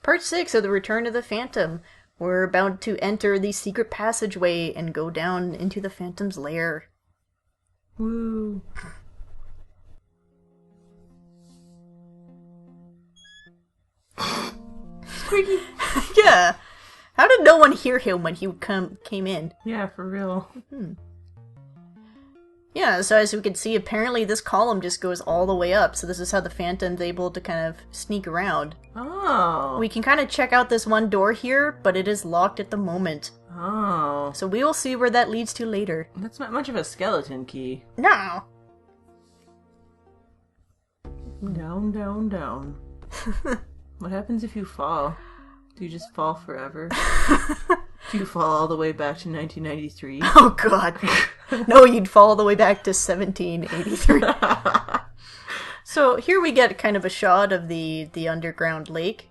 Part 6 of The Return of the Phantom. We're about to enter the secret passageway and go down into the Phantom's lair. Woo. Squeaky. Yeah. How did no one hear him when he came in? Yeah, for real. Yeah, so as we can see, apparently this column just goes all the way up, so this is how the Phantom's able to kind of sneak around. Oh. We can kind of check out this one door here, but it is locked at the moment. Oh. So we will see where that leads to later. That's not much of a skeleton key. No! Down, down, down. What happens if you fall? Do you just fall forever? Do you fall all the way back to 1993? Oh god. No, you'd fall all the way back to 1783. So here we get kind of a shot of the underground lake.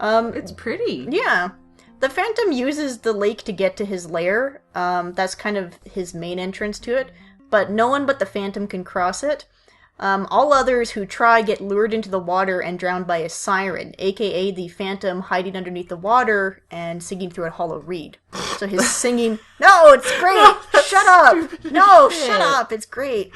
It's pretty. Yeah. The Phantom uses the lake to get to his lair. That's kind of his main entrance to it. But no one but the Phantom can cross it. All others who try get lured into the water and drowned by a siren, aka the Phantom hiding underneath the water and singing through a hollow reed. So his singing, no, it's great! Shut up! No, shut up! It's great!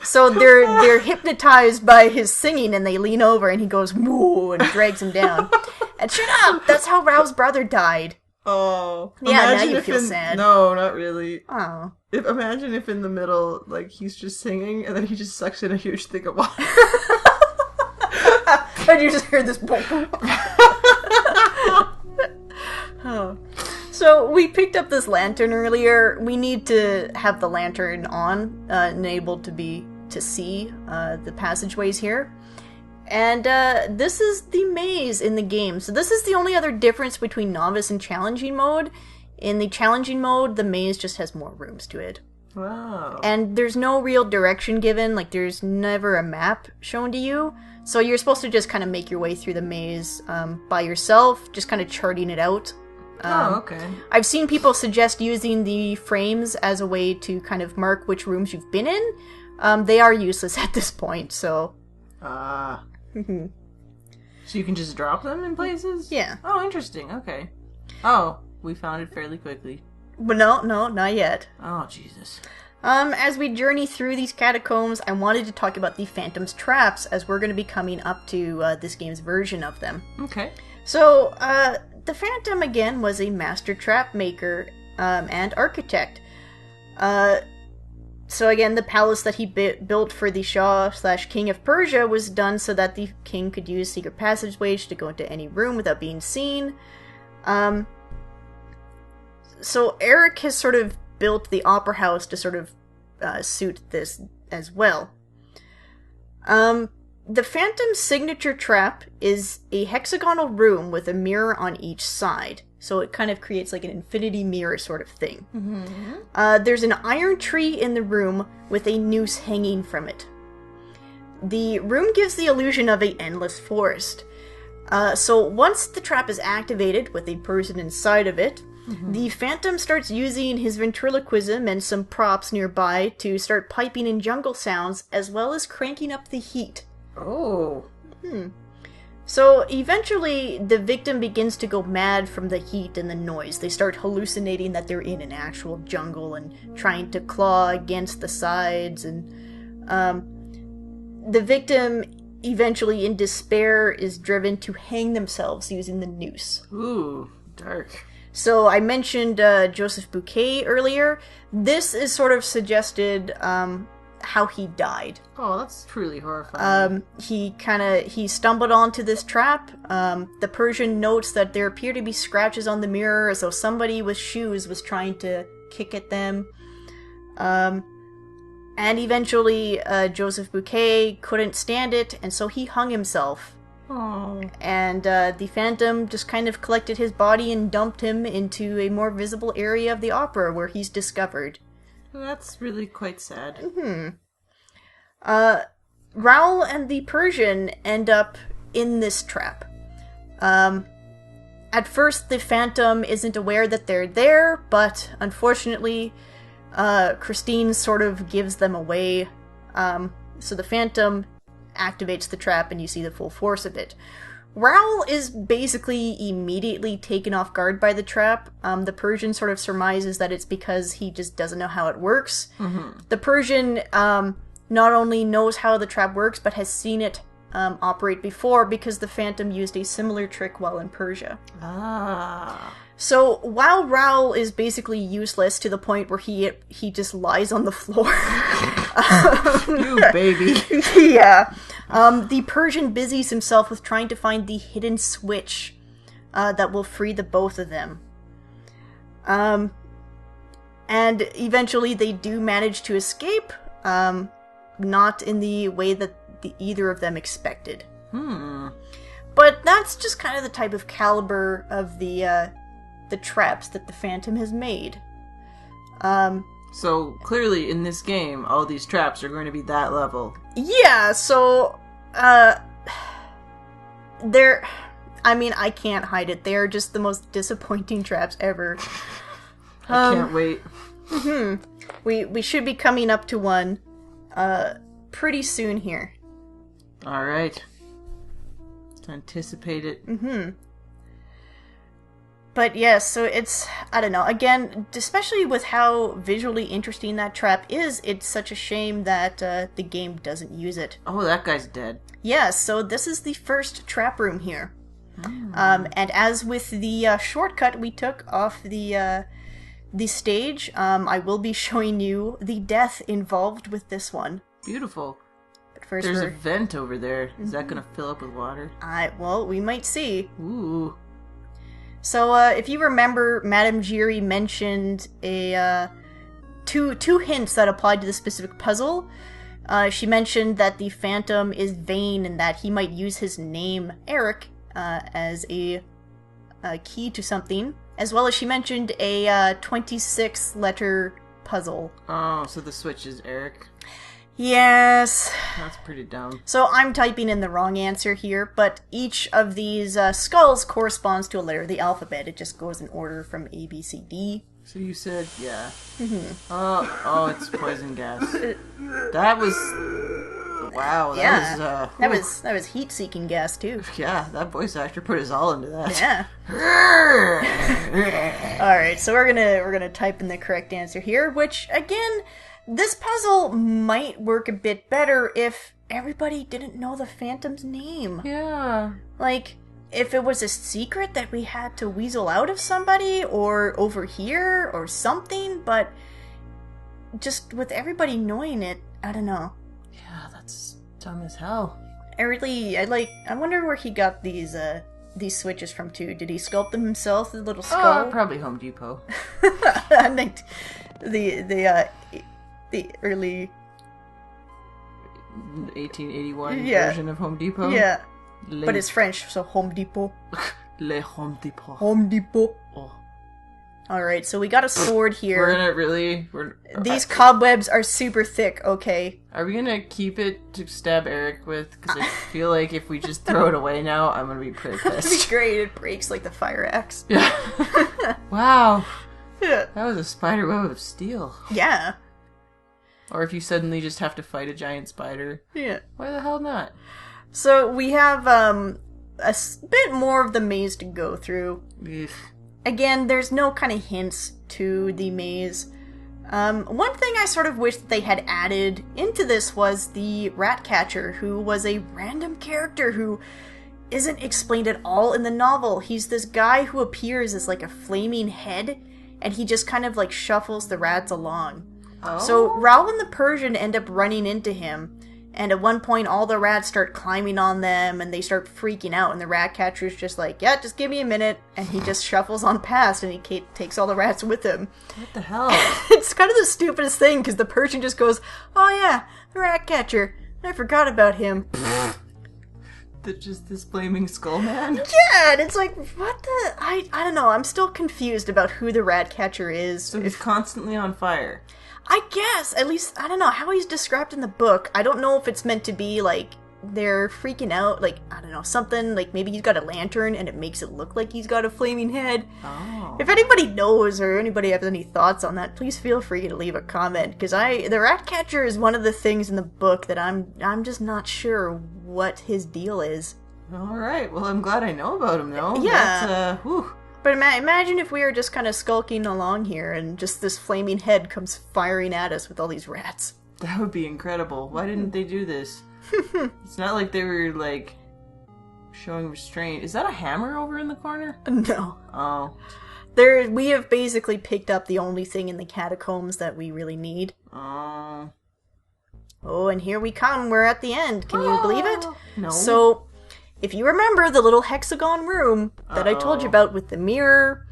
So they're hypnotized by his singing and they lean over and he goes, woo, and drags him down. And shut up! That's how Rao's brother died. Oh. Yeah, now you feel sad. No, not really. Oh. Imagine if in the middle, like, he's just singing, and then he just sucks in a huge thing of water. And you just hear this boom. Oh. So, we picked up this lantern earlier. We need to have the lantern on, enabled to see the passageways here. And this is the maze in the game. So this is the only other difference between novice and challenging mode. In the challenging mode, the maze just has more rooms to it. Wow. And there's no real direction given, like there's never a map shown to you. So you're supposed to just kind of make your way through the maze by yourself, just kind of charting it out. Oh, okay. I've seen people suggest using the frames as a way to kind of mark which rooms you've been in. They are useless at this point, so... Ah. So you can just drop them in places? Yeah. Oh, interesting. Okay. Oh, we found it fairly quickly. But no, not yet. Oh, Jesus. As we journey through these catacombs, I wanted to talk about the Phantom's traps, as we're going to be coming up to this game's version of them. Okay. So, the Phantom, again, was a master trap maker and architect. So again, the palace that he built for the Shah/King of Persia was done so that the king could use secret passageways to go into any room without being seen. So Eric has sort of built the opera house to sort of suit this as well. The Phantom's signature trap is a hexagonal room with a mirror on each side. So it kind of creates like an infinity mirror sort of thing. Mm-hmm. There's an iron tree in the room with a noose hanging from it. The room gives the illusion of an endless forest. So once the trap is activated with a person inside of it, the Phantom starts using his ventriloquism and some props nearby to start piping in jungle sounds as well as cranking up the heat. Oh. So eventually, the victim begins to go mad from the heat and the noise. They start hallucinating that they're in an actual jungle and trying to claw against the sides. And the victim, eventually in despair, is driven to hang themselves using the noose. Ooh, dark. So I mentioned Joseph Bouquet earlier. This is sort of suggested how he died. Oh, that's truly horrifying. He stumbled onto this trap. The Persian notes that there appear to be scratches on the mirror as though somebody with shoes was trying to kick at them. And eventually, Joseph Bouquet couldn't stand it, and so he hung himself. Oh. And the Phantom just kind of collected his body and dumped him into a more visible area of the opera where he's discovered. That's really quite sad. Raoul and the Persian end up in this trap. At first, the Phantom isn't aware that they're there, but unfortunately, Christine sort of gives them away. So the Phantom activates the trap and you see the full force of it. Raoul is basically immediately taken off guard by the trap. The Persian sort of surmises that it's because he just doesn't know how it works. Mm-hmm. The Persian not only knows how the trap works, but has seen it operate before because the Phantom used a similar trick while in Persia. Ah. So while Raoul is basically useless to the point where he just lies on the floor. You baby. Yeah. The Persian busies himself with trying to find the hidden switch that will free the both of them. And eventually they do manage to escape, not in the way that either of them expected. But that's just kind of the type of caliber of the traps that the Phantom has made. So clearly in this game, all these traps are going to be that level. Yeah, so they're, I mean, I can't hide it. They're just the most disappointing traps ever. I can't wait. We should be coming up to one pretty soon here. All right. Let's anticipate it. But yes, so it's, I don't know, again, especially with how visually interesting that trap is, it's such a shame that the game doesn't use it. Oh, that guy's dead. Yeah, so this is the first trap room here. And as with the shortcut we took off the stage, I will be showing you the death involved with this one. Beautiful. But first there's a vent over there. Is that going to fill up with water? Well, we might see. Ooh. So, if you remember, Madame Giry mentioned two hints that applied to the specific puzzle. She mentioned that the Phantom is vain and that he might use his name, Eric, as a key to something. As well as she mentioned a 26-letter puzzle. Oh, so the switch is Eric? Yes. That's pretty dumb. So I'm typing in the wrong answer here, but each of these skulls corresponds to a letter of the alphabet. It just goes in order from A, B, C, D. So you said, yeah. Oh, it's poison gas. That was... Wow, that was heat-seeking gas, too. Yeah, that voice actor put his all into that. Yeah. Alright, so we're gonna type in the correct answer here, which, again... This puzzle might work a bit better if everybody didn't know the Phantom's name. Yeah. Like, if it was a secret that we had to weasel out of somebody, or overhear, or something, but just with everybody knowing it, I don't know. Yeah, that's dumb as hell. I wonder where he got these switches from, too. Did he sculpt them himself, the little skull? Oh, probably Home Depot. I think the early 1881 version of Home Depot. Yeah, but it's French, so Home Depot. Le Home Depot. Home Depot. Oh. All right, so we got a sword here. These cobwebs are super thick. Okay. Are we gonna keep it to stab Eric with? Because I feel like if we just throw it away now, I'm gonna be pretty pissed. That'd be great. It breaks like the fire axe. Yeah. Wow. Yeah. That was a spider web of steel. Yeah. Or if you suddenly just have to fight a giant spider. Yeah. Why the hell not? So we have a bit more of the maze to go through. Ugh. Again, there's no kind of hints to the maze. One thing I sort of wish they had added into this was the rat catcher, who was a random character who isn't explained at all in the novel. He's this guy who appears as like a flaming head, and he just kind of like shuffles the rats along. Oh. So Raoul and the Persian end up running into him, and at one point all the rats start climbing on them, and they start freaking out, and the rat catcher's just like, yeah, just give me a minute, and he just shuffles on past, and he takes all the rats with him. What the hell? It's kind of the stupidest thing, because the Persian just goes, oh yeah, the rat catcher, I forgot about him. Just this flaming skull man? Yeah, and it's like, what the... I don't know, I'm still confused about who the rat catcher is. So he's constantly on fire. I guess, at least, I don't know how he's described in the book. I don't know if it's meant to be, like, they're freaking out, like, I don't know, something, like maybe he's got a lantern and it makes it look like he's got a flaming head. Oh. If anybody knows or anybody has any thoughts on that, please feel free to leave a comment, because the rat catcher is one of the things in the book that I'm just not sure what his deal is. Alright, well I'm glad I know about him though. Yeah. That's, whew. But imagine if we were just kind of skulking along here and just this flaming head comes firing at us with all these rats. That would be incredible. Why didn't they do this? It's not like they were, like, showing restraint. Is that a hammer over in the corner? No. Oh. We have basically picked up the only thing in the catacombs that we really need. Oh. Oh, and here we come. We're at the end. Can you believe it? No. So, if you remember the little hexagon room that I told you about with the mirror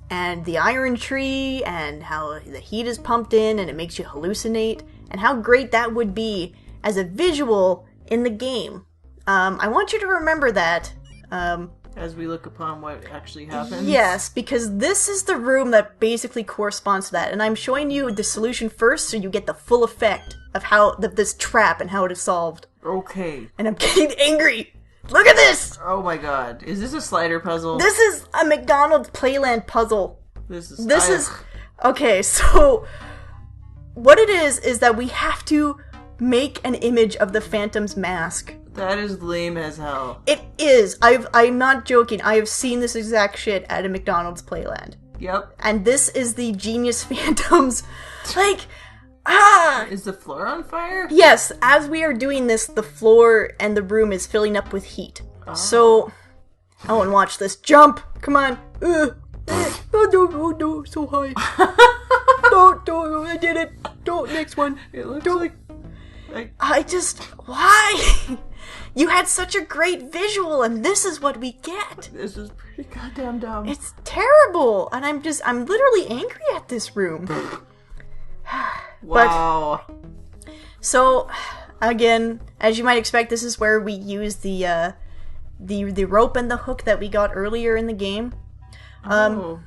and the iron tree and how the heat is pumped in and it makes you hallucinate and how great that would be as a visual in the game. I want you to remember that. As we look upon what actually happens? Yes, because this is the room that basically corresponds to that. And I'm showing you the solution first so you get the full effect of how this trap and how it is solved. Okay. And I'm getting angry. Look at this! Oh my god. Is this a slider puzzle? This is a McDonald's Playland puzzle. This is... Okay, so... What it is that we have to make an image of the Phantom's mask. That is lame as hell. It is. I'm not joking. I have seen this exact shit at a McDonald's Playland. Yep. And this is the Genius Phantom's... Like... Is the floor on fire? Yes, as we are doing this, the floor and the room is filling up with heat. Oh. So... Oh, and watch this. Jump! Come on. Oh, no, so high. No, I did it. Don't, next one. It looks Don't. like... Why? You had such a great visual, and this is what we get. This is pretty goddamn dumb. It's terrible, and I'm literally angry at this room. Wow. So, again, as you might expect, this is where we use the rope and the hook that we got earlier in the game. The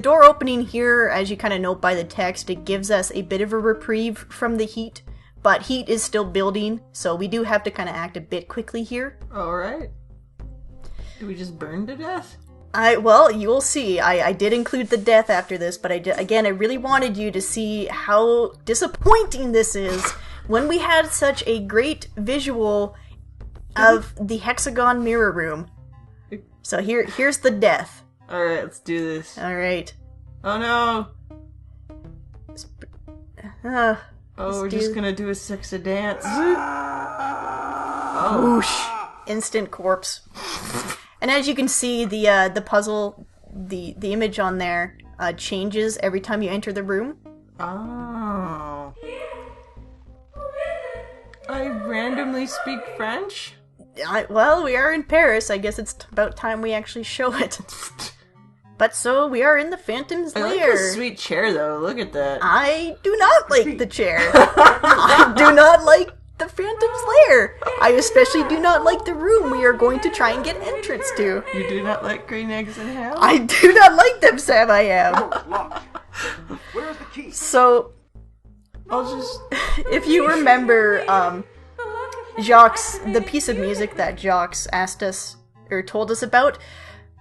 door opening here, as you kind of note by the text, it gives us a bit of a reprieve from the heat, but heat is still building, so we do have to kind of act a bit quickly here. Alright. Did we just burn to death? Well, you'll see. I did include the death after this, but I really wanted you to see how disappointing this is when we had such a great visual of the hexagon mirror room. So here's the death. Alright, let's do this. Alright. Oh no! We're do- just gonna do a sexy dance. Whoosh. Instant corpse. And as you can see, the puzzle, the image on there changes every time you enter the room. Oh. I randomly speak French? Well, we are in Paris. I guess it's about time we actually show it. But so, we are in the Phantom's I lair. like this sweet chair, though. Look at that. I do not like the chair. I do not like the Phantom's lair. I especially do not like the room we are going to try and get entrance to. You do not like green eggs and ham? I do not like them, Sam, I am. Where's the key? So, I'll just... if you remember, Jacques, the piece of music that Jacques asked us, or told us about,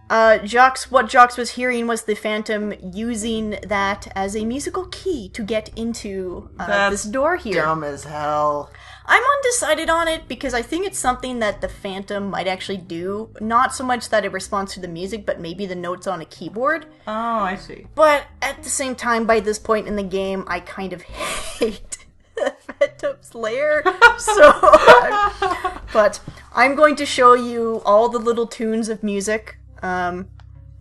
what Jacques was hearing was the Phantom using that as a musical key to get into this door here. Dumb as hell. I'm undecided on it because I think it's something that the Phantom might actually do. Not so much that it responds to the music, but maybe the notes on a keyboard. Oh, I see. But at the same time, by this point in the game, I kind of hate the Phantom's lair. But I'm going to show you all the little tunes of music. That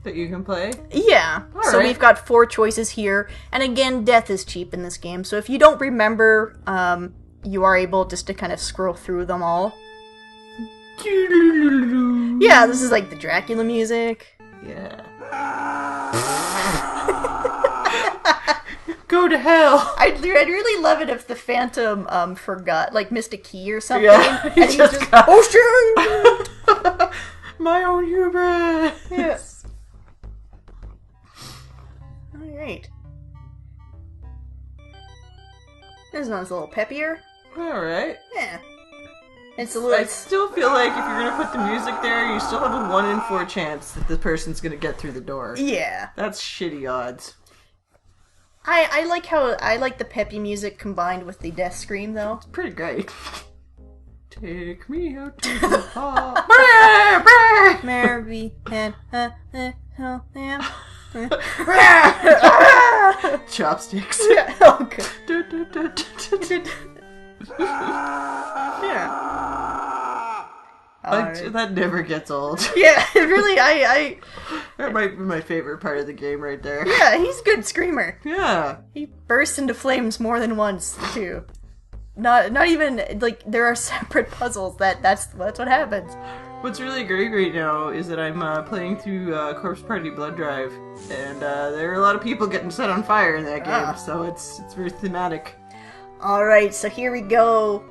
you can play? Yeah. So Alright. we've got 4 choices here. And again, death is cheap in this game. So if you don't remember, you are able just to kind of scroll through them all. Yeah, this is like the Dracula music. Yeah. Go to hell! I'd really love it if the Phantom forgot, like missed a key or something. Yeah, and he just oh shit! My own hubris! Yes. Alright. This one's a little peppier. Alright. Yeah. It's a little. I still feel like if you're gonna put the music there, you still have a 1 in 4 chance that the person's gonna get through the door. Yeah. That's shitty odds. I like the peppy music combined with the death scream though. Pretty great. Take me out to the park. Mary and Chopsticks. yeah. Oh, good. Yeah. Alright. That never gets old. Yeah, really, I That might be my favorite part of the game right there. yeah, he's a good screamer. Yeah. He bursts into flames more than once too. Not even like there are separate puzzles. That's what happens. What's really great right now is that I'm playing through Corpse Party Blood Drive, and there are a lot of people getting set on fire in that game, so it's very thematic. All right, so here we go.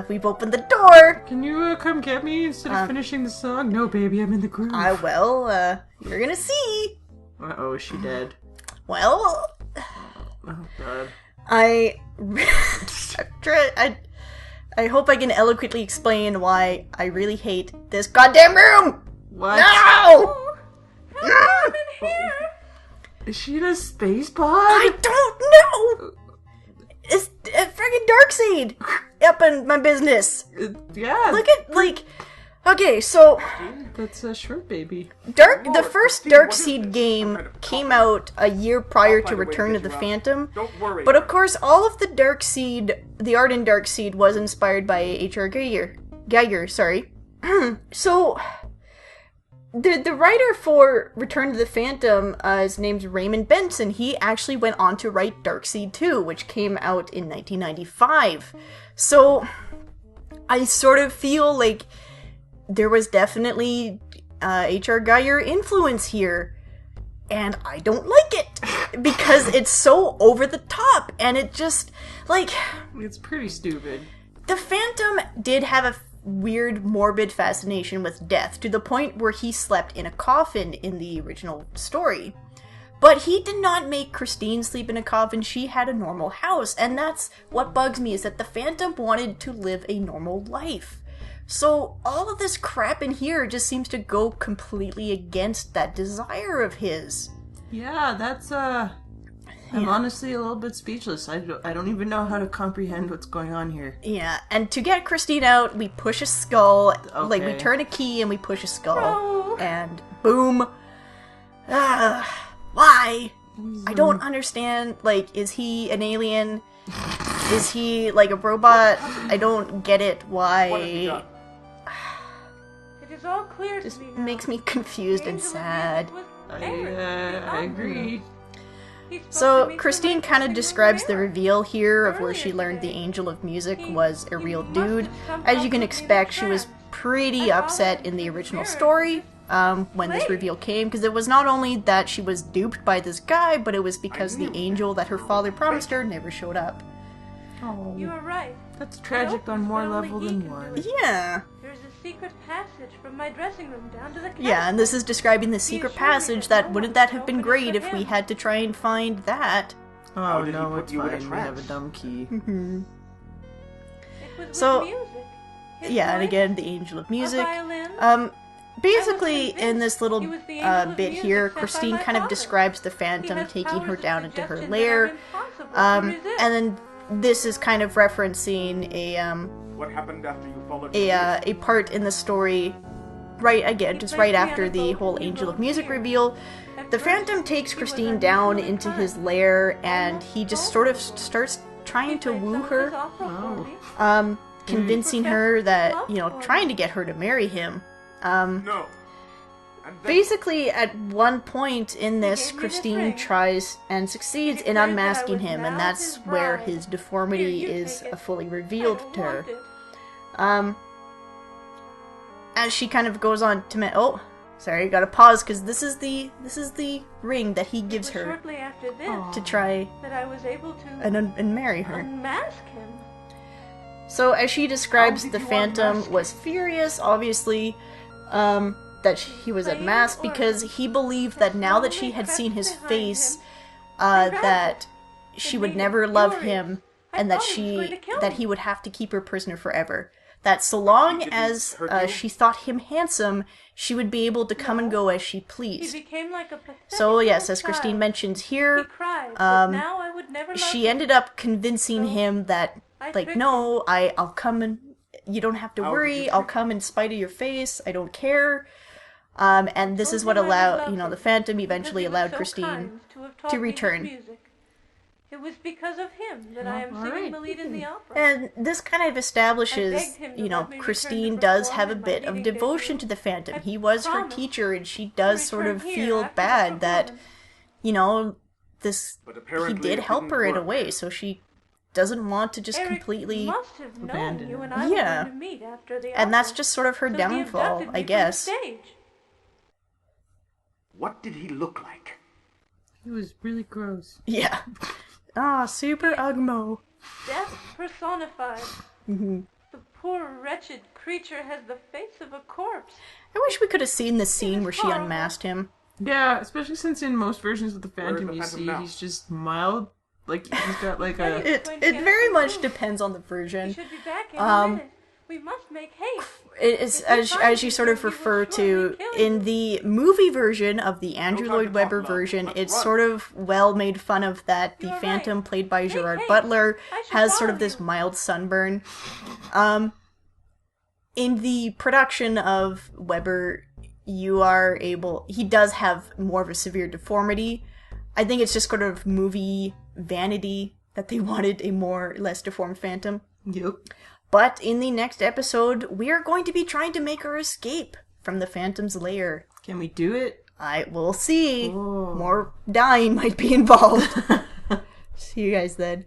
We've opened the door. Can you come get me instead of finishing the song? No, baby, I'm in the groove. You're gonna see. Uh-oh, is she dead? Well, Oh, God. I hope I can eloquently explain why I really hate this goddamn room. What? No! Is she in a space pod? I don't know. It's friggin' Darkseid up in my business. Yeah. Look at okay, so That's a shrimp baby. the first Darkseid game came out a year prior to Return of the Phantom. Don't worry. But of course, all of the art in Darkseid was inspired by H.R. Geiger, sorry. So, the writer for Return of the Phantom, his name's Raymond Benson. He actually went on to write Darkseid 2, which came out in 1995. So, I sort of feel like there was definitely H.R. Geiger influence here. And I don't like it because it's so over the top and it just, like... It's pretty stupid. The Phantom did have a weird, morbid fascination with death to the point where he slept in a coffin in the original story. But he did not make Christine sleep in a coffin. She had a normal house. And that's what bugs me, is that the Phantom wanted to live a normal life. So all of this crap in here just seems to go completely against that desire of his. Yeah, that's, I'm honestly a little bit speechless. I don't even know how to comprehend what's going on here. Yeah, and to get Christine out, we push a skull. Like, we Okay. turn a key and we push a skull. No. And boom. Why? I don't understand. Like, is he an alien? Is he, like, a robot? I don't get it. What have you Why? done? It is all clear Just to me now. makes me confused and The angel of sad. music was I Aaron, the agree. He's supposed to So, meet Christine you kind of when describes you the were reveal here of where she Earlier learned the today. Angel of Music He- was a he real must dude. have somehow As you can put me in expect, she was trance. pretty I upset followed in the the original spirit. story when this Wait. reveal came, because it was not only that she was duped by this guy, but it was because the angel that her father promised her never showed up. Oh, You are right. that's tragic on more level than one. Yeah. There's a secret passage from my dressing room down to the castle. Yeah, and this is describing the secret assured me passage that that no wouldn't one that could have been open it great for if we him. had to try and find that? Oh, did he no, put it's you in a fine. We have a trance? dumb key. It was So- with music. His Yeah, and voice, again, the Angel of a Music. violin. Basically, convinced in this little he was the angel of bit music here, sent by Christine my kind of father. describes the He Phantom has taking her powers of down into her suggestion lair, that are impossible to resist. and then this is kind of referencing What happened after you followed a part in the story, right again, just right after the whole Angel of Music reveal. The Phantom takes Christine down into his lair, and he just sort of starts trying to woo her, convincing her that, trying to get her to marry him. No. And then Basically, at one point in this, gave me this Christine ring. tries and succeeds in declared that I unmasking was him, and now that's his where bride. his deformity Here, you is take it. fully I revealed don't to her. want it. As she kind of goes on to oh, sorry, gotta pause because this is the ring that he gives It was her shortly after this to try that I was able to and marry her. unmask him. So as she describes, How did the you Phantom unmask was furious, obviously, that he was unmasked because he believed that now that she had seen his face, that she would never love him, and that thought he was going to kill that me. he would have to keep her prisoner forever. that so long didn't as hurt you? she thought him handsome, she would be able to come and go as she He pleased. became like a pathetic So yes, little as Christine child. mentions He here, cried that now I would never love she him. ended up convincing So, him that, I like, tricked no, I'll come and you don't have to How did worry. you I'll trick come in spite of your face. I don't care. And this is what Told him I would allowed, love the him Phantom because eventually he was allowed so Christine kind to have taught to me his return. music. It was because of him that I am all singing right. the lead in the opera. And this kind of I establishes, begged him to let me return Christine to does perform have a in my bit of leading devotion debut. to the Phantom. I He was her promised teacher, and she to does sort return of here feel after the bad that, performance. this But he apparently did it help didn't her in a work. way, so she doesn't want to just Eric completely. must have known abandon you him. and I Yeah. were going to meet after the And that's opera. just sort of her So he downfall, abducted me I from guess. the stage. What did he look like? It was really gross. Yeah. Ah, super Ugmo. Death personified. Mm-hmm. The poor wretched creature has the face of a corpse. I wish we could have seen the scene was where she horrible. unmasked him. Yeah, especially since in most versions of the Where is Phantom the you Phantom see now? he's just mild. Like, he's got like a... It very much depends on the He version. should be back in a minute. We must make haste. It is, If he as finds you you, sort of he will refer to, surely kill in you. the movie version of the Andrew No time Lloyd to Webber talk, love. version, Let's it's run. sort of well made fun of that the You're Phantom, right. played by Make Gerard haste. Butler, I should has sort of follow this you. mild sunburn. In the production of Webber, he does have more of a severe deformity. I think it's just sort of movie vanity that they wanted a less deformed Phantom. Yep. But in the next episode, we are going to be trying to make our escape from the Phantom's lair. Can we do it? We'll see. Oh. More dying might be involved. See you guys then.